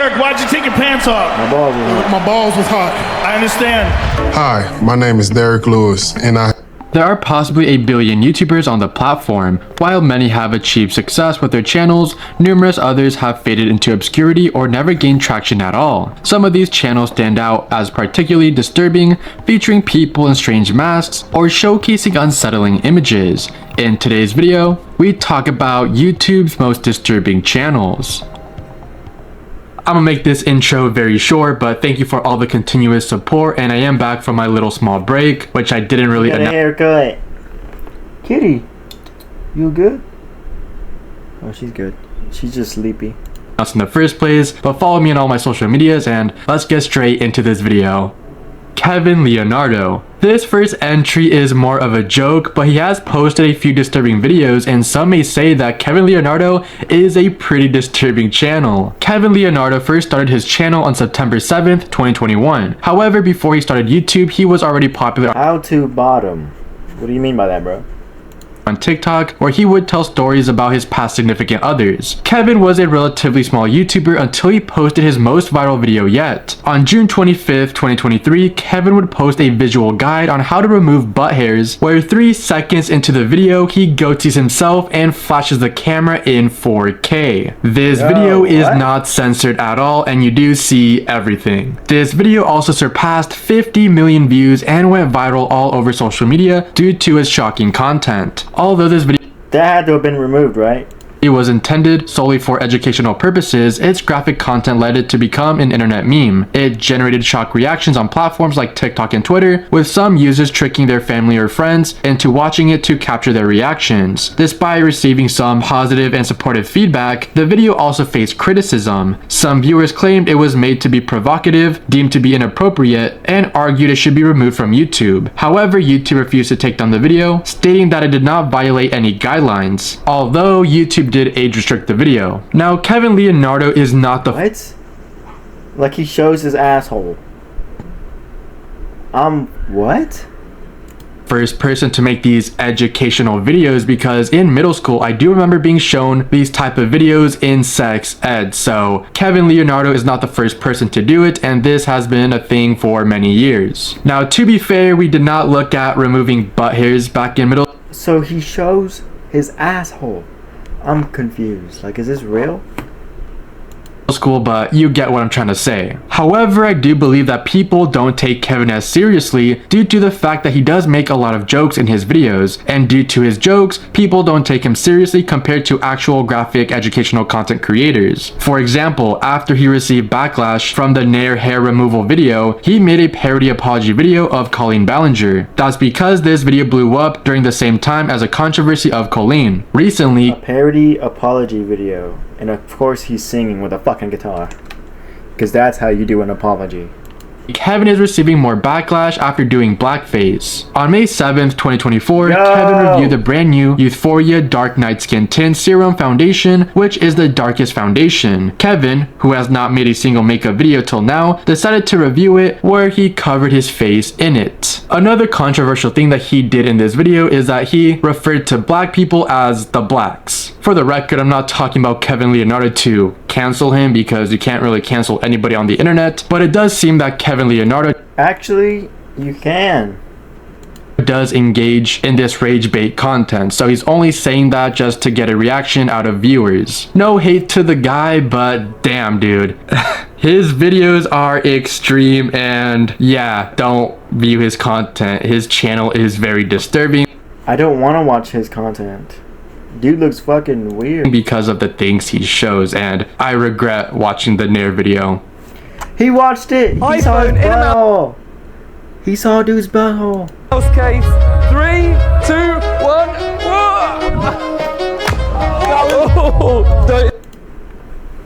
Derek, why'd you take your pants off? My balls was hot. I understand. Hi, my name is Derek Lewis, and There are possibly a billion YouTubers on the platform. While many have achieved success with their channels, numerous others have faded into obscurity or never gained traction at all. Some of these channels stand out as particularly disturbing, featuring people in strange masks or showcasing unsettling images. In today's video, we talk about YouTube's most disturbing channels. I'm gonna make this intro very short, but thank you for all the continuous support, and I am back from my little small break, which I didn't really announce. Haircut. Kitty, you good? Oh, she's good. She's just sleepy. In the first place, but follow me on all my social medias, and let's get straight into this video. Kevin Leonardo. This first entry is more of a joke, but he has posted a few disturbing videos, and some may say that Kevin Leonardo is a pretty disturbing channel. Kevin Leonardo first started his channel on September 7th, 2021. However, before he started YouTube, he was already popular How to bottom. What do you mean by that, bro? on TikTok, where he would tell stories about his past significant others. Kevin was a relatively small YouTuber until he posted his most viral video yet. On June 25th, 2023, Kevin would post a visual guide on how to remove butt hairs, where 3 seconds into the video, he goatees himself and flashes the camera in 4K. This video is not censored at all, and you do see everything. This video also surpassed 50 million views and went viral all over social media due to its shocking content. Although this video that had to have been removed, right? It was intended solely for educational purposes, its graphic content led it to become an internet meme. It generated shock reactions on platforms like TikTok and Twitter, with some users tricking their family or friends into watching it to capture their reactions. Despite receiving some positive and supportive feedback, the video also faced criticism. Some viewers claimed it was made to be provocative, deemed to be inappropriate, and argued it should be removed from YouTube. However, YouTube refused to take down the video, stating that it did not violate any guidelines. Although YouTube did age restrict the video. Now, Kevin Leonardo is not the What? Like he shows his asshole. What? first person to make these educational videos, because in middle school I do remember being shown these type of videos in sex ed. So Kevin Leonardo is not the first person to do it, and this has been a thing for many years. Now, to be fair, we did not look at removing butt hairs back in middle. So he shows his asshole. I'm confused. Like, is this real? School, but you get what I'm trying to say. However, I do believe that people don't take Kevin as seriously due to the fact that he does make a lot of jokes in his videos, and due to his jokes, people don't take him seriously compared to actual graphic educational content creators. For example, after he received backlash from the Nair hair removal video, he made a parody apology video of Colleen Ballinger. That's because this video blew up during the same time as a controversy of Colleen. Recently, a parody apology video. And of course he's singing with a fucking guitar. Because that's how you do an apology. Kevin is receiving more backlash after doing blackface. On May 7th, 2024, Kevin reviewed the brand new Euphoria Dark Night Skin Tint Serum Foundation, which is the darkest foundation. Kevin, who has not made a single makeup video till now, decided to review it, where he covered his face in it. Another controversial thing that he did in this video is that he referred to black people as the blacks. For the record, I'm not talking about Kevin Leonardo to cancel him, because you can't really cancel anybody on the internet, but it does seem that Kevin Leonardo actually, you can. Does engage in this rage bait content, so he's only saying that just to get a reaction out of viewers. No hate to the guy, but damn, dude. His videos are extreme, and yeah, don't view his content. His channel is very disturbing. I don't want to watch his content. Dude looks fucking weird because of the things he shows, and I regret watching the Nair video. He watched it. He saw his butthole. He saw dude's butthole. Case 3, 2, 1.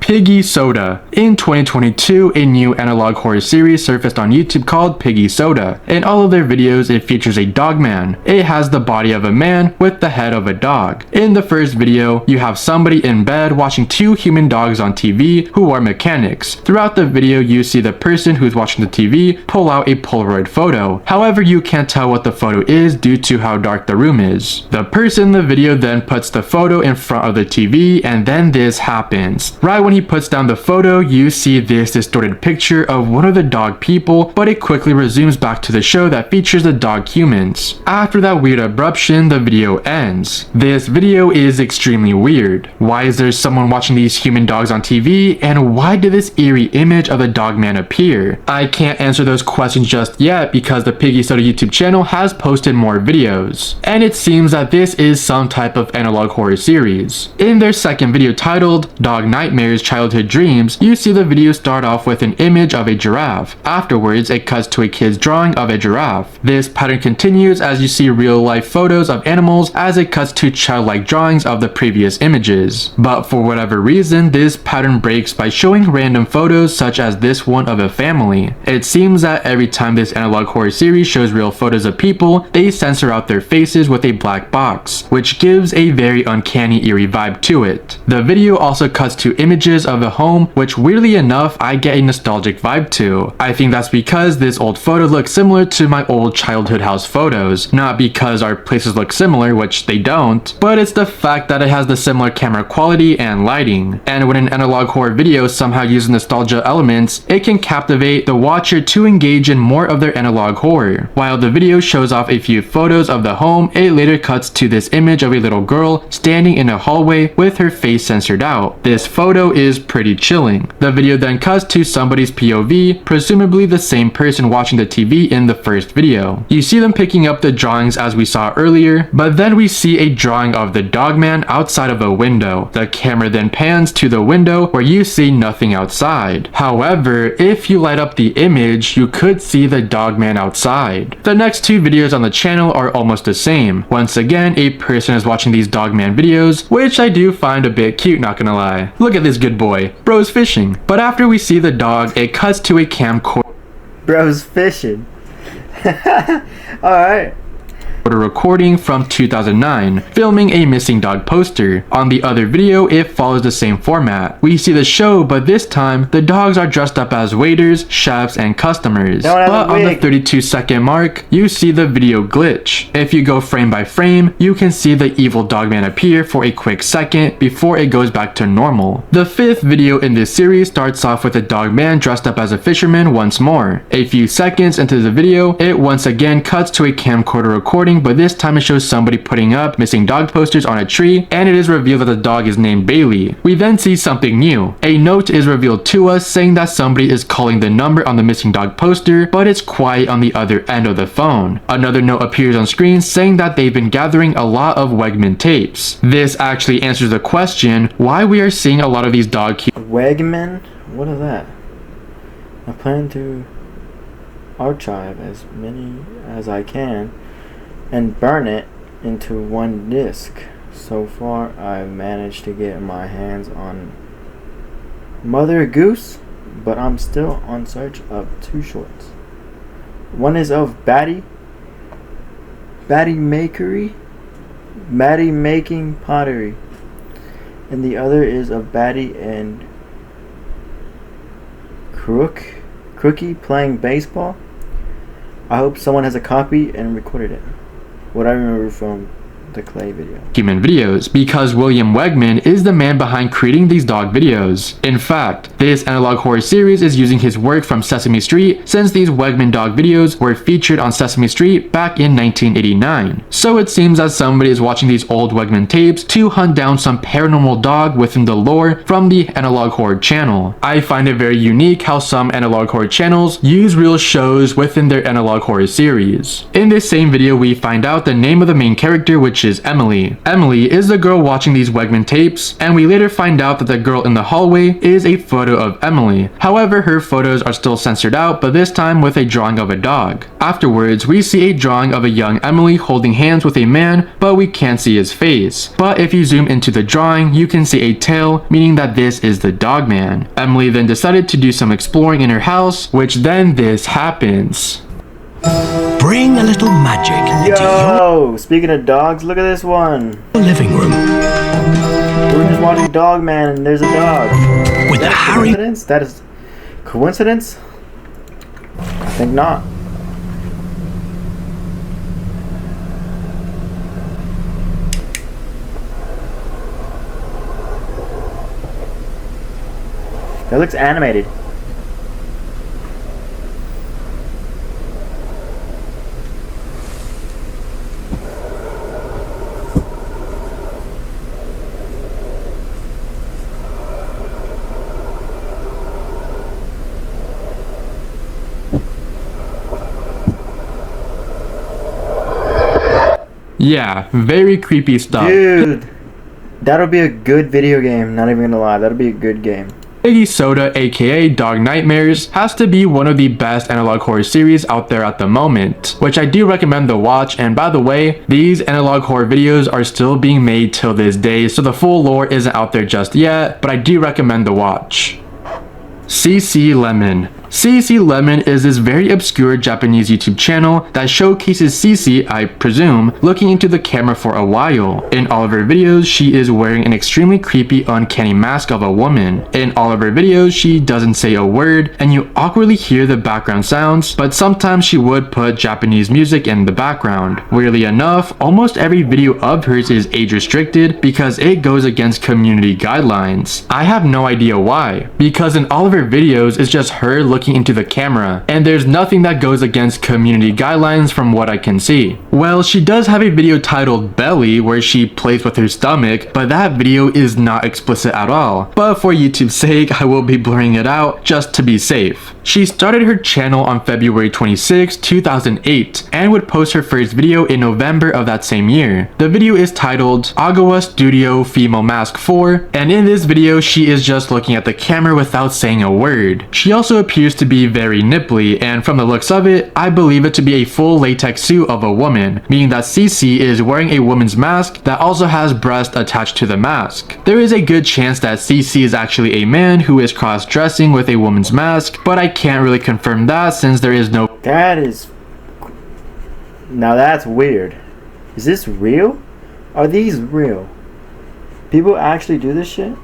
Piggy Soda. In 2022, a new analog horror series surfaced on YouTube called Piggy Soda. In all of their videos, it features a dog man. It has the body of a man with the head of a dog. In the first video, you have somebody in bed watching 2 human dogs on TV who are mechanics. Throughout the video, you see the person who's watching the TV pull out a Polaroid photo. However, you can't tell what the photo is due to how dark the room is. The person in the video then puts the photo in front of the TV, and then this happens. Right when when he puts down the photo, you see this distorted picture of one of the dog people, but it quickly resumes back to the show that features the dog humans. After that weird abruption, the video ends. This video is extremely weird. Why is there someone watching these human dogs on TV, and why did this eerie image of the dog man appear? I can't answer those questions just yet because the Piggy Soda YouTube channel has posted more videos, and it seems that this is some type of analog horror series. In their second video titled Dog Nightmares Childhood Dreams, you see the video start off with an image of a giraffe. Afterwards, it cuts to a kid's drawing of a giraffe. This pattern continues as you see real life photos of animals as it cuts to childlike drawings of the previous images. But for whatever reason, this pattern breaks by showing random photos such as this one of a family. It seems that every time this analog horror series shows real photos of people, they censor out their faces with a black box, which gives a very uncanny eerie vibe to it. The video also cuts to images of a home, which weirdly enough I get a nostalgic vibe to. I think that's because this old photo looks similar to my old childhood house photos, not because our places look similar, which they don't, but it's the fact that it has the similar camera quality and lighting. And when an analog horror video somehow uses nostalgia elements, it can captivate the watcher to engage in more of their analog horror. While the video shows off a few photos of the home, it later cuts to this image of a little girl standing in a hallway with her face censored out. This photo is pretty chilling. The video then cuts to somebody's POV, presumably the same person watching the TV in the first video. You see them picking up the drawings as we saw earlier, but then we see a drawing of the dog man outside of a window. The camera then pans to the window where you see nothing outside. However, if you light up the image, you could see the dog man outside. The next two videos on the channel are almost the same. Once again, a person is watching these dog man videos, which I do find a bit cute, not gonna lie. Look at this good boy. Bro's fishing. But after we see the dog, it cuts to a camcorder Bro's fishing. Alright. recording from 2009, filming a missing dog poster. On the other video, it follows the same format. We see the show, but this time, the dogs are dressed up as waiters, chefs, and customers. But on the 32-second mark, you see the video glitch. If you go frame by frame, you can see the evil dogman appear for a quick second before it goes back to normal. The fifth video in this series starts off with a dogman dressed up as a fisherman once more. A few seconds into the video, it once again cuts to a camcorder recording, but this time it shows somebody putting up missing dog posters on a tree, and it is revealed that the dog is named Bailey. We then see something new. A note is revealed to us saying that somebody is calling the number on the missing dog poster, but it's quiet on the other end of the phone. Another note appears on screen saying that they've been gathering a lot of Wegman tapes. This actually answers the question why we are seeing a lot of these dog Wegman? What is that? I plan to archive as many as I can and burn it into one disc. So far, I've managed to get my hands on Mother Goose, but I'm still on search of two shorts. One is of Batty making pottery, and the other is of Batty and Crookie playing baseball. I hope someone has a copy and recorded it. What I remember from the Clay video. Human videos, because William Wegman is the man behind creating these dog videos. In fact, this analog horror series is using his work from Sesame Street, since these Wegman dog videos were featured on Sesame Street back in 1989. So it seems that somebody is watching these old Wegman tapes to hunt down some paranormal dog within the lore from the analog horror channel. I find it very unique how some analog horror channels use real shows within their analog horror series. In this same video, we find out the name of the main character, which is Emily. Emily is the girl watching these Wegman tapes, and we later find out that the girl in the hallway is a photo of Emily. However, her photos are still censored out, but this time with a drawing of a dog. Afterwards, we see a drawing of a young Emily holding hands with a man, but we can't see his face. But if you zoom into the drawing, you can see a tail, meaning that this is the dog man. Emily then decided to do some exploring in her house, which then this happens. Bring a little magic into Yo, speaking of dogs, look at this one. your living room We're just watching Dog Man and there's a dog. with the Harry Coincidence? That is coincidence? I think not. That looks animated. Yeah, very creepy stuff. Dude, that'll be a good video game. Not even gonna lie, that'll be a good game. Iggy Soda, aka Dog Nightmares, has to be one of the best analog horror series out there at the moment, which I do recommend the watch. And by the way, these analog horror videos are still being made till this day, so the full lore isn't out there just yet, but I do recommend the watch. CC Lemon. CC Lemon is this very obscure Japanese YouTube channel that showcases CC, I presume, looking into the camera for a while. In all of her videos, she is wearing an extremely creepy, uncanny mask of a woman. In all of her videos, she doesn't say a word, and you awkwardly hear the background sounds, but sometimes she would put Japanese music in the background. Weirdly enough, almost every video of hers is age restricted because it goes against community guidelines. I have no idea why, because in all of her videos, it's just her looking into the camera, and there's nothing that goes against community guidelines from what I can see. Well, she does have a video titled Belly where she plays with her stomach, but that video is not explicit at all. But for YouTube's sake, I will be blurring it out just to be safe. She started her channel on February 26, 2008, and would post her first video in November of that same year. The video is titled Agawa Studio Female Mask 4, and in this video, she is just looking at the camera without saying a word. She also appears to be very nipply, and from the looks of it, I believe it to be a full latex suit of a woman, meaning that CC is wearing a woman's mask that also has breast attached to the mask. There is a good chance that CC is actually a man who is cross-dressing with a woman's mask, but I can't really confirm that since there is no— That is... Now that's weird. Is this real? Are these real? People actually do this shit?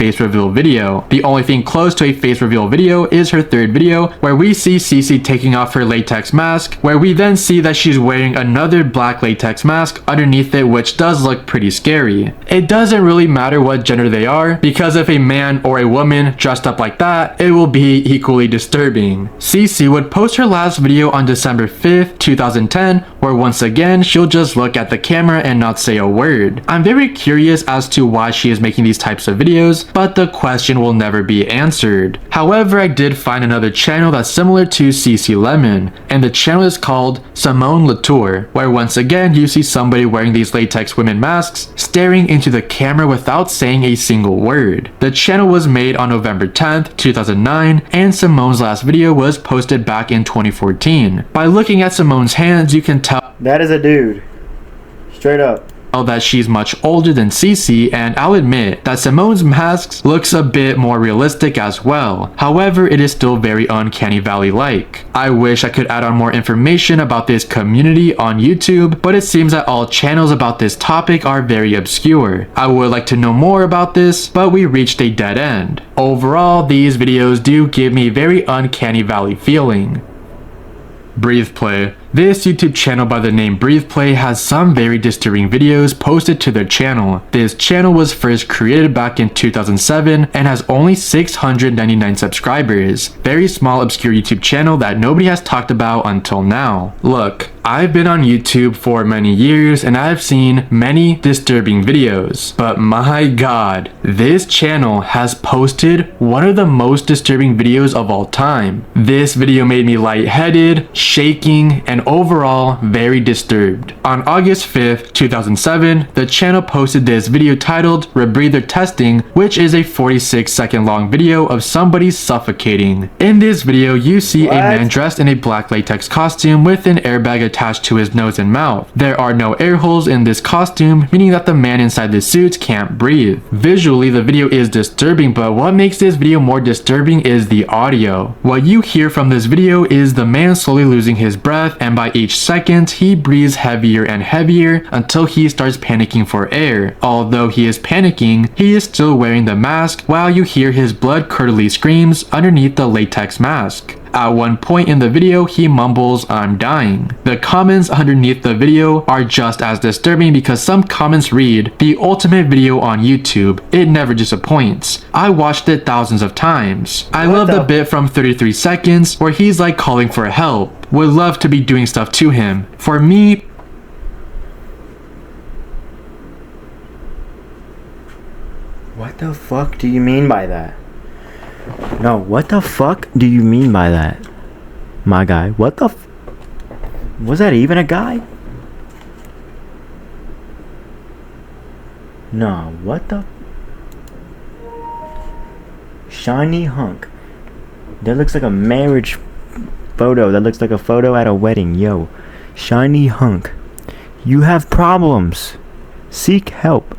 face reveal video. The only thing close to a face reveal video is her third video, where we see CC taking off her latex mask, where we then see that she's wearing another black latex mask underneath it, which does look pretty scary. It doesn't really matter what gender they are, because if a man or a woman dressed up like that, it will be equally disturbing. CC would post her last video on December 5th, 2010, where once again, she'll just look at the camera and not say a word. I'm very curious as to why she is making these types of videos, but the question will never be answered. However, I did find another channel that's similar to CC Lemon, and the channel is called Simone Latour, where once again you see somebody wearing these latex women masks, staring into the camera without saying a single word. The channel was made on November 10th, 2009, and Simone's last video was posted back in 2014. By looking at Simone's hands, you can tell that is a dude. Straight up. That she's much older than CC, and I'll admit that Simone's masks looks a bit more realistic as well. However, it is still very Uncanny Valley-like. I wish I could add on more information about this community on YouTube, but it seems that all channels about this topic are very obscure. I would like to know more about this, but we reached a dead end. Overall, these videos do give me a very Uncanny Valley feeling. Breathe Play. This YouTube channel by the name Breathe Play has some very disturbing videos posted to their channel. This channel was first created back in 2007 and has only 699 subscribers. Very small obscure YouTube channel that nobody has talked about until now. Look, I've been on YouTube for many years and I've seen many disturbing videos, but my god, this channel has posted one of the most disturbing videos of all time. This video made me lightheaded, shaking, and overall very disturbed. On August 5th, 2007, the channel posted this video titled Rebreather Testing, which is a 46-second long video of somebody suffocating. In this video, you see a man dressed in a black latex costume with an airbag attached to his nose and mouth. There are no air holes in this costume, meaning that the man inside the suit can't breathe. Visually, the video is disturbing, but what makes this video more disturbing is the audio. What you hear from this video is the man slowly losing his breath and and by each second, he breathes heavier and heavier until he starts panicking for air. Although he is panicking, he is still wearing the mask while you hear his blood-curdling screams underneath the latex mask. At one point in the video, he mumbles, "I'm dying." The comments underneath the video are just as disturbing because some comments read, "The ultimate video on YouTube. It never disappoints. I watched it thousands of times." I love the bit from 33 seconds where he's like calling for help. Would love to be doing stuff to him. For me, What the fuck do you mean by that? No, what the fuck do you mean by that? My guy, what the was that even a guy? No, what the shiny hunk. That looks like a marriage photo. That looks like a photo at a wedding. Yo, shiny hunk. You have problems. Seek help.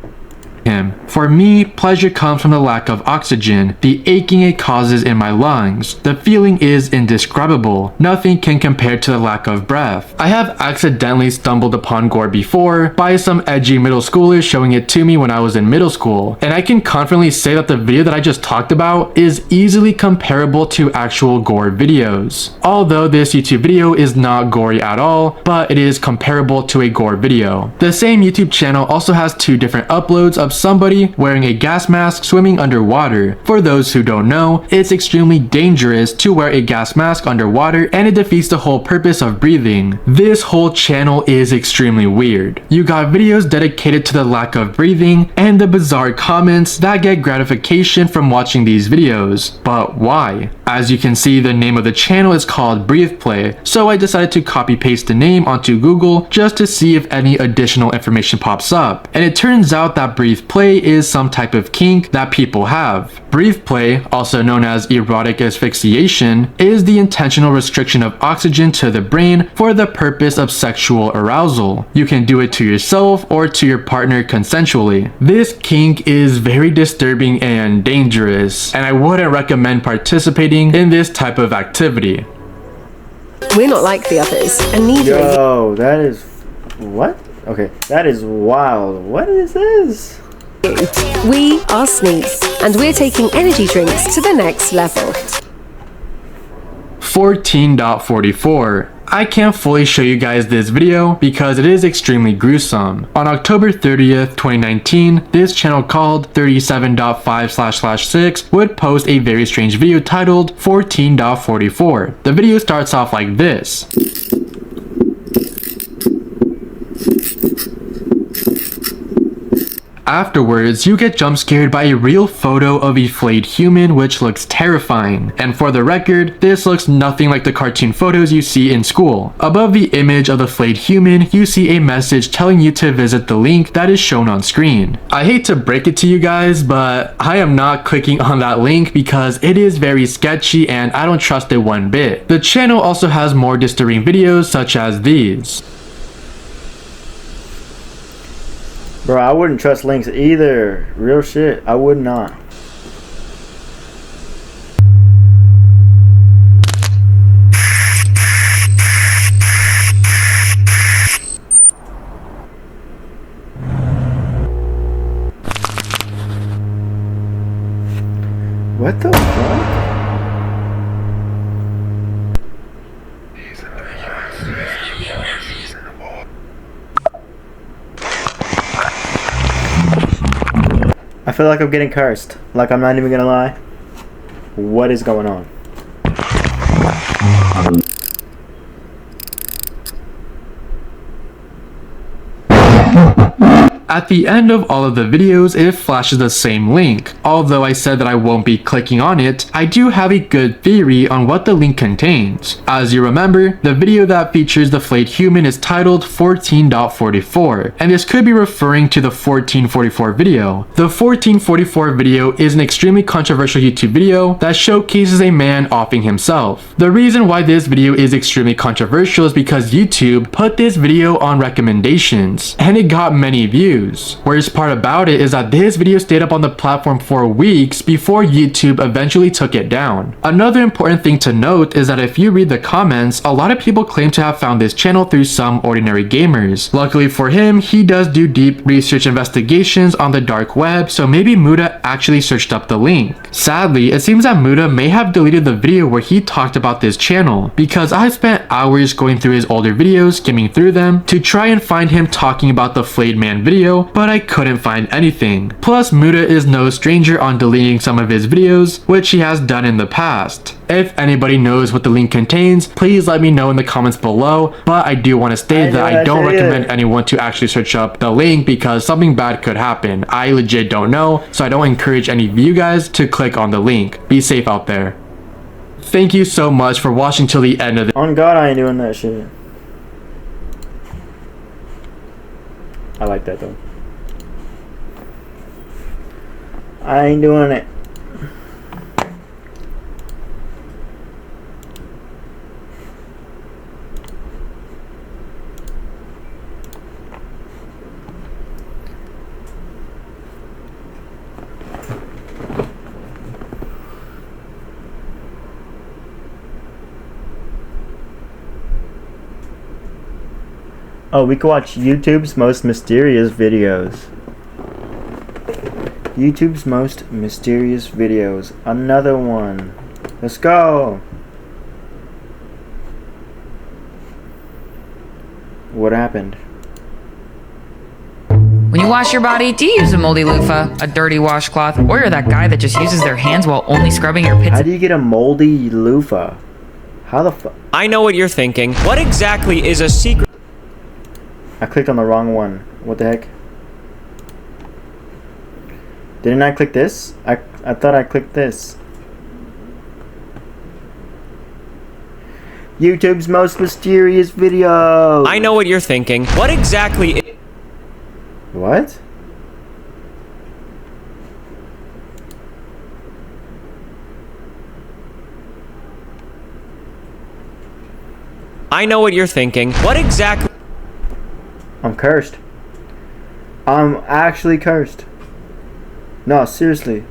him. For me, pleasure comes from the lack of oxygen, the aching it causes in my lungs. The feeling is indescribable. Nothing can compare to the lack of breath. I have accidentally stumbled upon gore before by some edgy middle schoolers showing it to me when I was in middle school, and I can confidently say that the video that I just talked about is easily comparable to actual gore videos. Although this YouTube video is not gory at all, but it is comparable to a gore video. The same YouTube channel also has two different uploads of somebody wearing a gas mask swimming underwater. For those who don't know, it's extremely dangerous to wear a gas mask underwater, and it defeats the whole purpose of breathing. This whole channel is extremely weird. You got videos dedicated to the lack of breathing and the bizarre comments that get gratification from watching these videos. But why? As you can see, the name of the channel is called Breathe Play, so I decided to copy paste the name onto Google just to see if any additional information pops up. And it turns out that Breathe Play is some type of kink that people have. Breathe Play, also known as erotic asphyxiation, is the intentional restriction of oxygen to the brain for the purpose of sexual arousal. You can do it to yourself or to your partner consensually. This kink is very disturbing and dangerous, and I wouldn't recommend participating in this type of activity. We're not like the others, and neither are you. Yo, that is... what? Okay, that is wild. What is this? We are Sneeze, and we're taking energy drinks to the next level. 14.44. I can't fully show you guys this video because it is extremely gruesome. On October 30th, 2019, this channel called 37.5/6 would post a very strange video titled 14.44. The video starts off like this. Afterwards, you get jump scared by a real photo of a flayed human which looks terrifying. And for the record, this looks nothing like the cartoon photos you see in school. Above the image of the flayed human, you see a message telling you to visit the link that is shown on screen. I hate to break it to you guys, but I am not clicking on that link because it is very sketchy and I don't trust it one bit. The channel also has more disturbing videos such as these. Bro, I wouldn't trust links either. Real shit, I would not. What the fuck? I feel like I'm getting cursed. Like, I'm not even gonna lie. What is going on? At the end of all of the videos, it flashes the same link. Although I said that I won't be clicking on it, I do have a good theory on what the link contains. As you remember, the video that features the flayed human is titled 14.44, and this could be referring to the 1444 video. The 1444 video is an extremely controversial YouTube video that showcases a man offing himself. The reason why this video is extremely controversial is because YouTube put this video on recommendations, and it got many views. views. Worst part about it is that this video stayed up on the platform for weeks before YouTube eventually took it down. Another important thing to note is that if you read the comments, a lot of people claim to have found this channel through some ordinary gamers. Luckily for him, he does do deep research investigations on the dark web, so maybe Muda actually searched up the link. Sadly, it seems that Muda may have deleted the video where he talked about this channel, because I spent hours going through his older videos, skimming through them, to try and find him talking about the Flayed Man video, but I couldn't find anything. Plus, Muda is no stranger on deleting some of his videos, which he has done in the past. If anybody knows what the link contains, please let me know in the comments below, but I do want to state that I don't recommend anyone to actually search up the link because something bad could happen. I legit don't know, so I don't encourage any of you guys to click on the link. Be safe out there. Thank you so much for watching till the end of the— On God, I ain't doing that shit. I like that though. I ain't doing it. Oh, we can watch YouTube's most mysterious videos. YouTube's most mysterious videos. Another one. Let's go. What happened? When you wash your body, do you use a moldy loofah, a dirty washcloth, or you're that guy that just uses their hands while only scrubbing your pits? How do you get a moldy loofah? How the fuck? I know what you're thinking. What exactly is a secret? I clicked on the wrong one. What the heck? Didn't I click this? I thought I clicked this. YouTube's most mysterious video. I know what you're thinking. What exactly? What? I know what you're thinking. What exactly? I'm cursed. I'm actually cursed. No, seriously.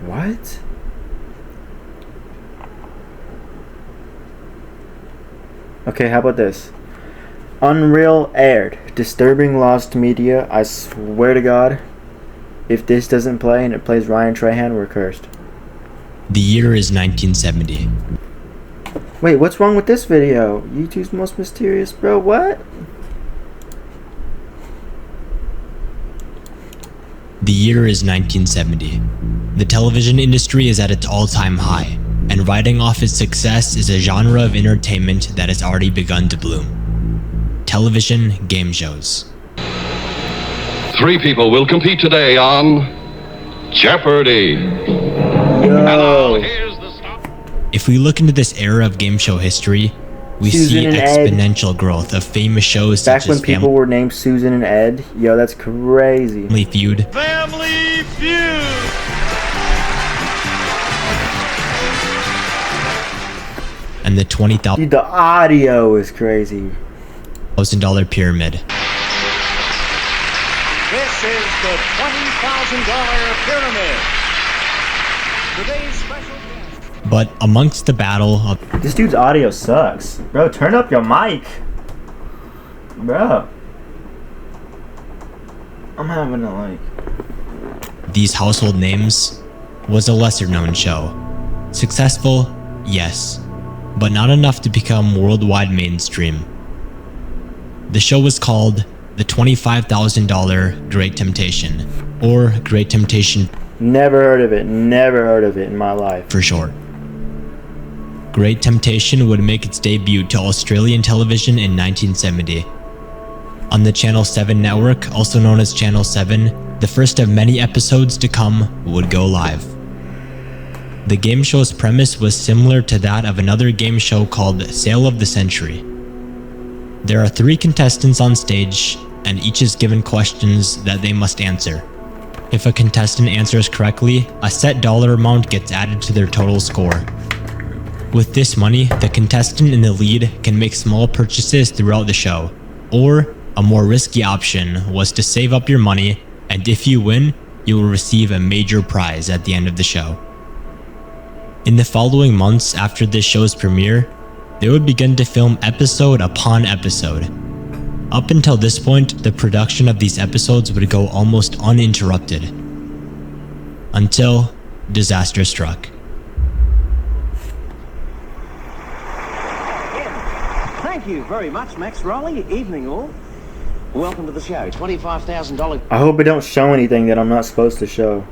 What? Okay, how about this? Unreal aired. Disturbing lost media. I swear to God, if this doesn't play and it plays Ryan Trahan, we're cursed. The year is 1970. Wait, what's wrong with this video? YouTube's most mysterious, bro. What? The year is 1970. The television industry is at its all-time high, and riding off its success is a genre of entertainment that has already begun to bloom. Television game shows. 3 people will compete today on Jeopardy! Yo. If we look into this era of game show history, we see exponential growth of famous shows back such when as people were named Susan and Ed. Yo, that's crazy. Family Feud, Family Feud. and the $20,000 Dude, the audio is crazy. Pyramid. This is the $20,000 pyramid. Today's special guest. But amongst the battle of This dude's audio sucks. Bro, turn up your mic. Bro. I'm having a like. these household names was a lesser known show. Successful, yes, but not enough to become worldwide mainstream. The show was called The $25,000 Great Temptation, or Great Temptation Never heard of it. Never heard of it in my life. for short. Great Temptation would make its debut to Australian television in 1970. On the Channel 7 network, also known as Channel 7, the first of many episodes to come would go live. The game show's premise was similar to that of another game show called Sale of the Century. There are 3 contestants on stage, and each is given questions that they must answer. If a contestant answers correctly, a set dollar amount gets added to their total score. With this money, the contestant in the lead can make small purchases throughout the show, or a more risky option was to save up your money, and if you win, you will receive a major prize at the end of the show. In the following months after this show's premiere, they would begin to film episode upon episode. Up until this point, the production of these episodes would go almost uninterrupted, until disaster struck. Thank you very much, Max Rowley. Evening all. Welcome to the show. $25,000 I hope it don't show anything that I'm not supposed to show.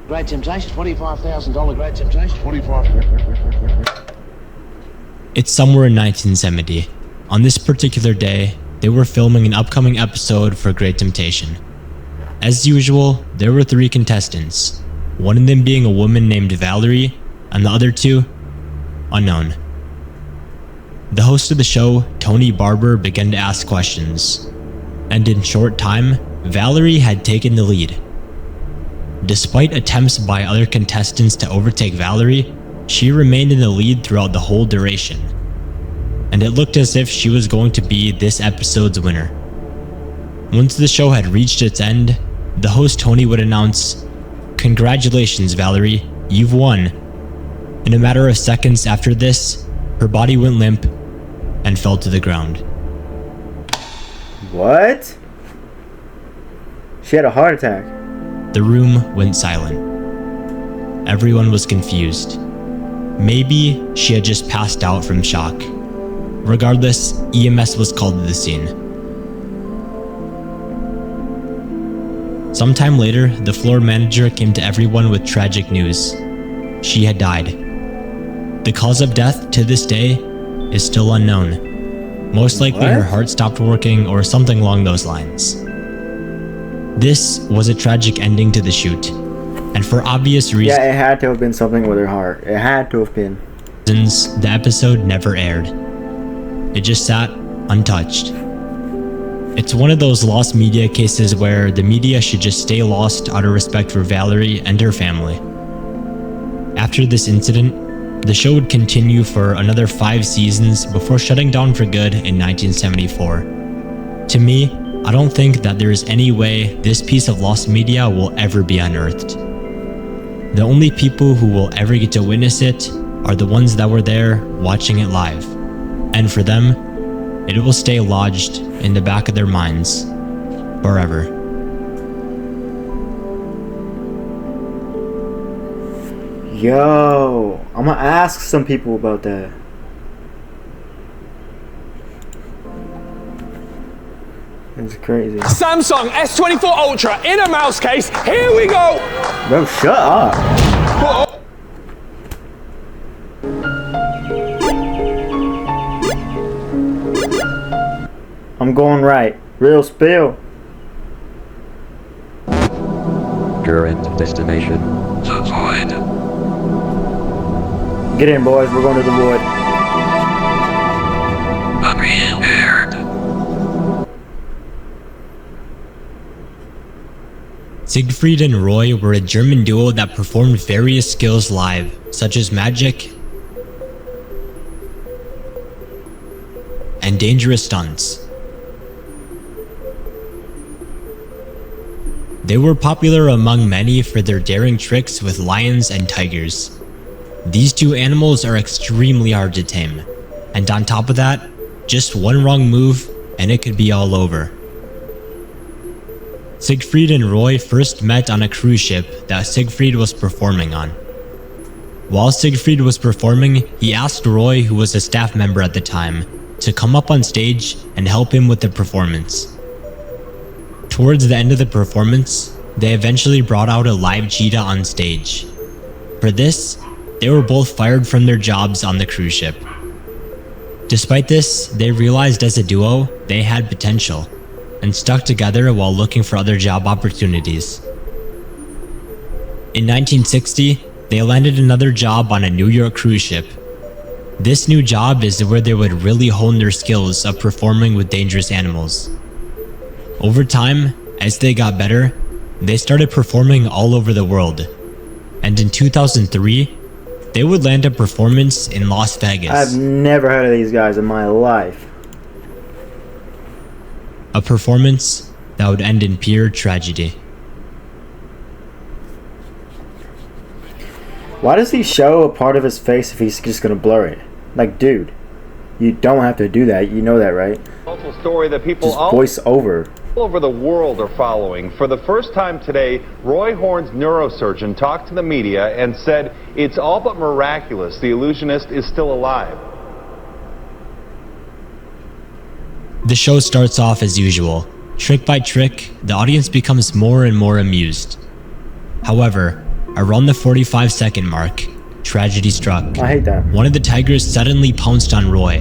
Great Temptation. $25,000 Great Temptation. 25. It's somewhere in 1970. On this particular day, they were filming an upcoming episode for Great Temptation. As usual, there were 3 contestants, one of them being a woman named Valerie, and the other 2, unknown. The host of the show, Tony Barber, began to ask questions, and in short time, Valerie had taken the lead. Despite attempts by other contestants to overtake Valerie, she remained in the lead throughout the whole duration, and it looked as if she was going to be this episode's winner. Once the show had reached its end, the host Tony would announce, "Congratulations, Valerie, you've won." In a matter of seconds after this, her body went limp and fell to the ground. What? She had a heart attack. The room went silent. Everyone was confused. Maybe she had just passed out from shock. Regardless, EMS was called to the scene. Sometime later, the floor manager came to everyone with tragic news. She had died. The cause of death to this day is still unknown. Most likely her heart stopped working or something along those lines. This was a tragic ending to the shoot, and for obvious reasons, yeah, it had to have been something with her heart. It had to have been. The episode never aired. It just sat untouched. It's one of those lost media cases where the media should just stay lost out of respect for Valerie and her family. After this incident, the show would continue for another 5 seasons before shutting down for good in 1974. To me, I don't think that there is any way this piece of lost media will ever be unearthed. The only people who will ever get to witness it are the ones that were there watching it live. And for them, it will stay lodged in the back of their minds forever. Yo, I'm gonna ask some people about that. It's crazy. Samsung S24 Ultra in a mouse case. Here we go. Bro, shut up. I'm going right. Real spill. Current destination. The void. Get in, boys. We're going to the void. Unprepared. Siegfried and Roy were a German duo that performed various skills live, such as magic and dangerous stunts. They were popular among many for their daring tricks with lions and tigers. These 2 animals are extremely hard to tame, and on top of that, just one wrong move and it could be all over. Siegfried and Roy first met on a cruise ship that Siegfried was performing on. While Siegfried was performing, he asked Roy, who was a staff member at the time, to come up on stage and help him with the performance. Towards the end of the performance, they eventually brought out a live cheetah on stage. For this, they were both fired from their jobs on the cruise ship. Despite this, they realized as a duo they had potential, and stuck together while looking for other job opportunities. In 1960, they landed another job on a New York cruise ship. This new job is where they would really hone their skills of performing with dangerous animals. Over time, as they got better, they started performing all over the world. And in 2003, they would land a performance in Las Vegas. I've never heard of these guys in my life. A performance that would end in pure tragedy. Why does he show a part of his face if he's just gonna blur it? Like, dude, you don't have to do that. You know that, right? Local story that people Just voice over. all over the world are following. For the first time today, Roy Horn's neurosurgeon talked to the media and said it's all but miraculous the illusionist is still alive. The show starts off as usual. Trick by trick, the audience becomes more and more amused. However, around the 45-second mark, tragedy struck. I hate that. One of the tigers suddenly pounced on Roy.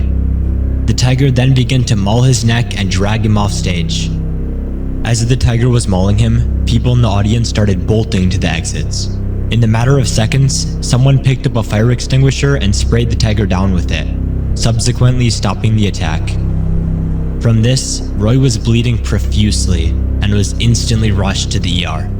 The tiger then began to maul his neck and drag him off stage. As the tiger was mauling him, people in the audience started bolting to the exits. In the matter of seconds, someone picked up a fire extinguisher and sprayed the tiger down with it, subsequently stopping the attack. From this, Roy was bleeding profusely and was instantly rushed to the ER.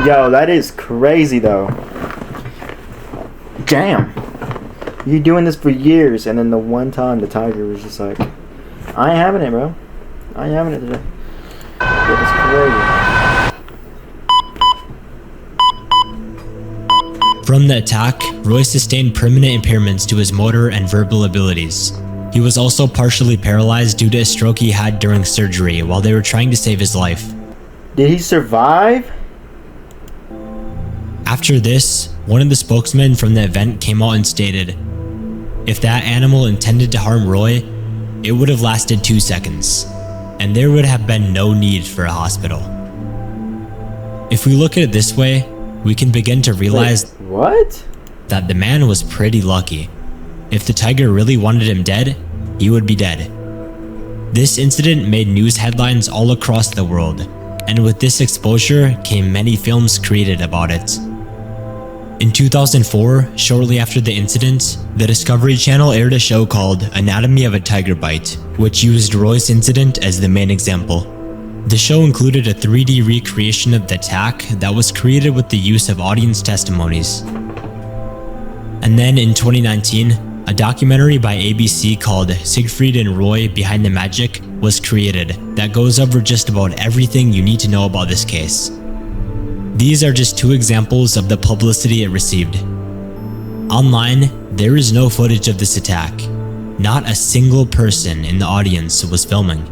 Yo, that is crazy though. Damn. You doing this for years, and then the one time the tiger was just like, I ain't having it, bro. I ain't having it today. That is crazy. From the attack, Roy sustained permanent impairments to his motor and verbal abilities. He was also partially paralyzed due to a stroke he had during surgery while they were trying to save his life. Did he survive? After this, one of the spokesmen from the event came out and stated, if that animal intended to harm Roy, it would have lasted 2 seconds, and there would have been no need for a hospital. If we look at it this way, we can begin to realize that the man was pretty lucky. If the tiger really wanted him dead, he would be dead. This incident made news headlines all across the world, and with this exposure came many films created about it. In 2004, shortly after the incident, the Discovery Channel aired a show called Anatomy of a Tiger Bite, which used Roy's incident as the main example. The show included a 3D recreation of the attack that was created with the use of audience testimonies. And then in 2019, a documentary by ABC called Siegfried and Roy Behind the Magic was created that goes over just about everything you need to know about this case. These are just 2 examples of the publicity it received. Online, there is no footage of this attack. Not a single person in the audience was filming.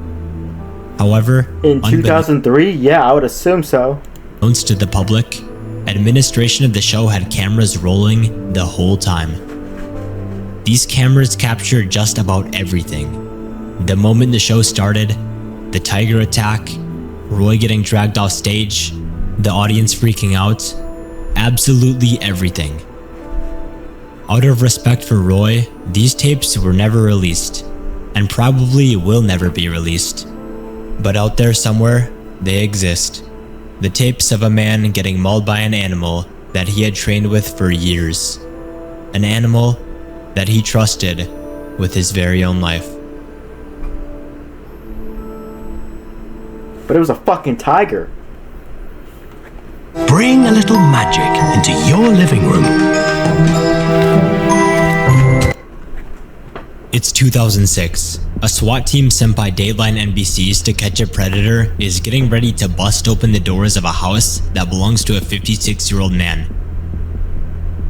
However, in 2003, yeah, I would assume so. Unbeknownst to the public, administration of the show had cameras rolling the whole time. These cameras captured just about everything. The moment the show started, the tiger attack, Roy getting dragged off stage, the audience freaking out, absolutely everything. Out of respect for Roy, these tapes were never released, and probably will never be released. But out there somewhere, they exist. The tapes of a man getting mauled by an animal that he had trained with for years. An animal that he trusted with his very own life. But it was a fucking tiger. Bring a little magic into your living room. It's 2006. A SWAT team sent by Dateline NBC's To Catch a Predator is getting ready to bust open the doors of a house that belongs to a 56-year-old man.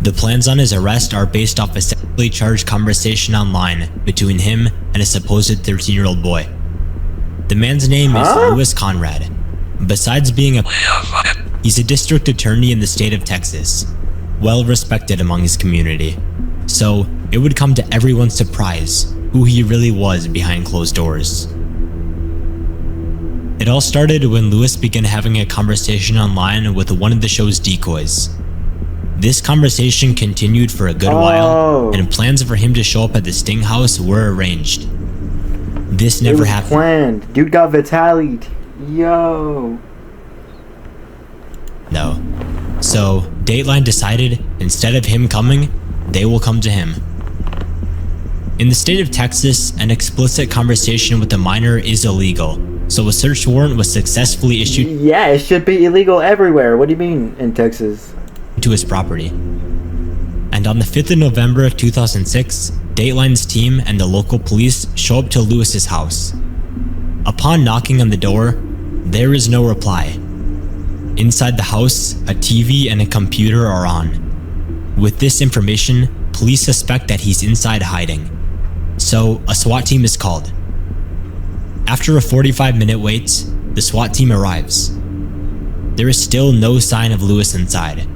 The plans on his arrest are based off a sexually charged conversation online between him and a supposed 13-year-old boy. The man's name is Louis Conrad. Besides being he's a district attorney in the state of Texas, well respected among his community. So it would come to everyone's surprise who he really was behind closed doors. It all started when Louis began having a conversation online with one of the show's decoys. This conversation continued for a good while, and plans for him to show up at the Sting house were arranged. This never happened. Planned. Dude got Vitali'd. Yo. No. So, Dateline decided, instead of him coming, they will come to him. In the state of Texas, an explicit conversation with a minor is illegal, so a search warrant was successfully issued. Yeah, it should be illegal everywhere. What do you mean in Texas? To his property. And on the 5th of November of 2006, Dateline's team and the local police show up to Lewis's house. Upon knocking on the door, there is no reply. Inside the house, a TV and a computer are on. With this information, police suspect that he's inside hiding. So, a SWAT team is called. After a 45-minute wait, the SWAT team arrives. There is still no sign of Lewis inside,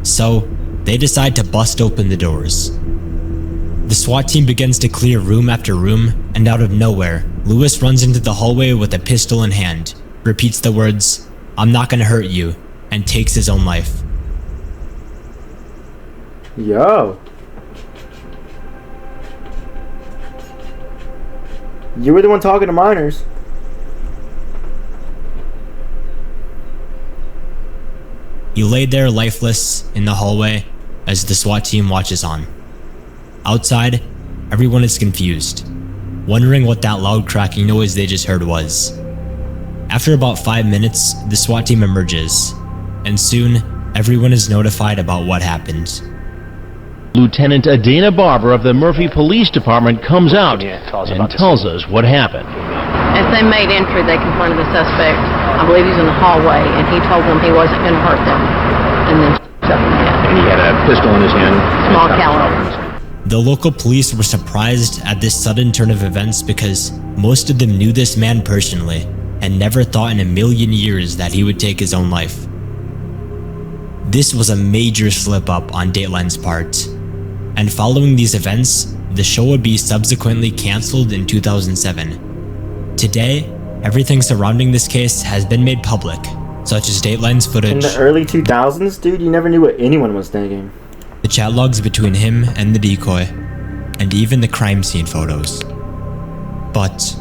so they decide to bust open the doors. The SWAT team begins to clear room after room, and out of nowhere, Lewis runs into the hallway with a pistol in hand, repeats the words, "I'm not gonna hurt you," and takes his own life. Yo. You were the one talking to minors. He laid there lifeless in the hallway as the SWAT team watches on. Outside, everyone is confused, wondering what that loud cracking noise they just heard was. After about 5 minutes, the SWAT team emerges, and soon, everyone is notified about what happened. Lieutenant Adana Barber of the Murphy Police Department comes out and tells us what happened. As they made entry, they confronted the suspect. I believe he was in the hallway, and he told them he wasn't going to hurt them, and then shot them in the head. And he had a pistol in his hand. Small caliber. The local police were surprised at this sudden turn of events because most of them knew this man personally and never thought in a million years that he would take his own life. This was a major slip-up on Dateline's part, and following these events, the show would be subsequently cancelled in 2007. Today, everything surrounding this case has been made public, such as Dateline's footage. In the early 2000s, dude, you never knew what anyone was thinking. The chat logs between him and the decoy, and even the crime scene photos. But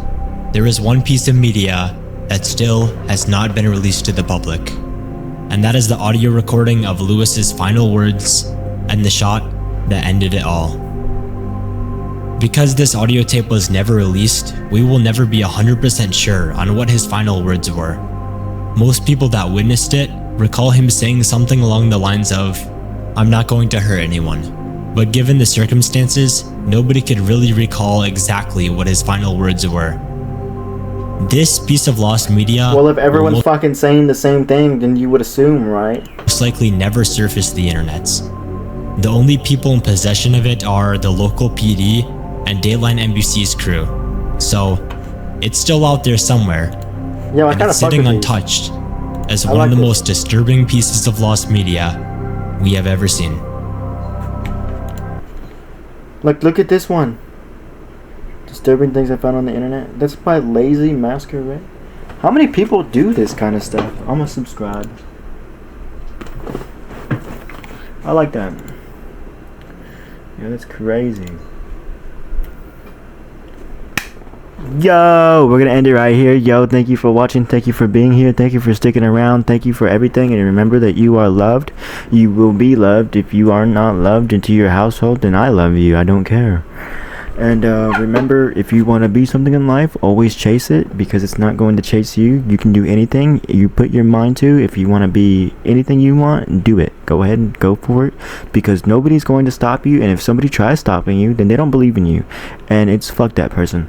there is one piece of media that still has not been released to the public, and that is the audio recording of Lewis's final words and the shot that ended it all. Because this audio tape was never released, we will never be 100% sure on what his final words were. Most people that witnessed it recall him saying something along the lines of, "I'm not going to hurt anyone." But given the circumstances, nobody could really recall exactly what his final words were. This piece of lost media— well, if everyone's fucking saying the same thing, then you would assume, right? Most likely never surfaced the internet. The only people in possession of it are the local PD and Dateline NBC's crew. So, it's still out there somewhere. Yeah, and it's sitting untouched as one of the most disturbing pieces of lost media we have ever seen. Look at this one. Disturbing things I found on the internet. That's by Lazy Masquerade. How many people do this kind of stuff? I'm gonna subscribe. I like that. Yeah, that's crazy. Yo, we're gonna end it right here. Yo, thank you for watching. Thank you for being here. Thank you for sticking around. Thank you for everything. And remember that you are loved. You will be loved. If you are not loved into your household, then I love you. I don't care. And remember, if you want to be something in life, always chase it, because it's not going to chase you. You can do anything you put your mind to. If you want to be anything you want, do it. Go ahead and go for it, because nobody's going to stop you. And if somebody tries stopping you, then they don't believe in you, and it's fuck that person.